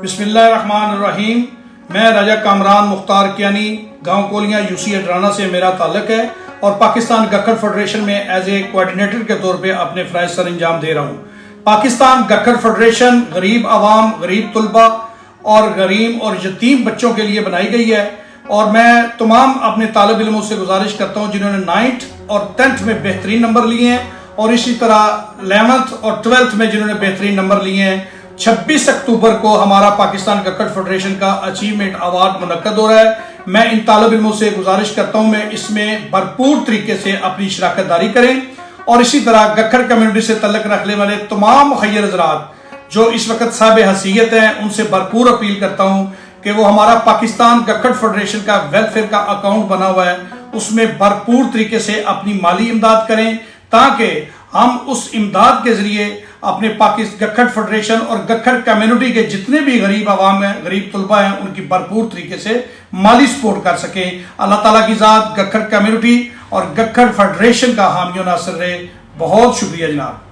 بسم اللہ الرحمن الرحیم۔ میں راجہ کامران مختار کیانی، گاؤں کولیاں UC اڈرانا سے میرا تعلق ہے اور پاکستان گکھڑ فیڈریشن میں ایز اے کوارڈینیٹر کے طور پہ اپنے فرائض سر انجام دے رہا ہوں۔ پاکستان گکھڑ فیڈریشن غریب عوام، غریب طلبہ اور غریب اور یتیم بچوں کے لیے بنائی گئی ہے، اور میں تمام اپنے طالب علموں سے گزارش کرتا ہوں جنہوں نے 9th اور 10th میں بہترین نمبر لیے ہیں، اور اسی طرح 11th اور 12th میں جنہوں نے بہترین نمبر لیے ہیں، 26 اکتوبر کو ہمارا پاکستان گکھڑ فیڈریشن کا اچیومنٹ ایوارڈ منعقد ہو رہا ہے۔ میں ان طالب علموں سے گزارش کرتا ہوں میں اس میں بھرپور طریقے سے اپنی شراکت داری کریں، اور اسی طرح گکھڑ کمیونٹی سے تعلق رکھنے والے تمام مخیر حضرات جو اس وقت صاحب حیثیت ہیں ان سے بھرپور اپیل کرتا ہوں کہ وہ ہمارا پاکستان گکھڑ فیڈریشن کا ویلفیئر کا اکاؤنٹ بنا ہوا ہے، اس میں بھرپور طریقے سے اپنی مالی امداد کریں، تاکہ ہم اس امداد کے ذریعے اپنے گکھڑ فیڈریشن اور گکھڑ کمیونٹی کے جتنے بھی غریب عوام ہیں، غریب طلبہ ہیں، ان کی بھرپور طریقے سے مالی سپورٹ کر سکیں۔ اللہ تعالیٰ کی ذات گکھڑ کمیونٹی اور گکھڑ فیڈریشن کا حامی و ناصر رہے۔ بہت شکریہ جناب۔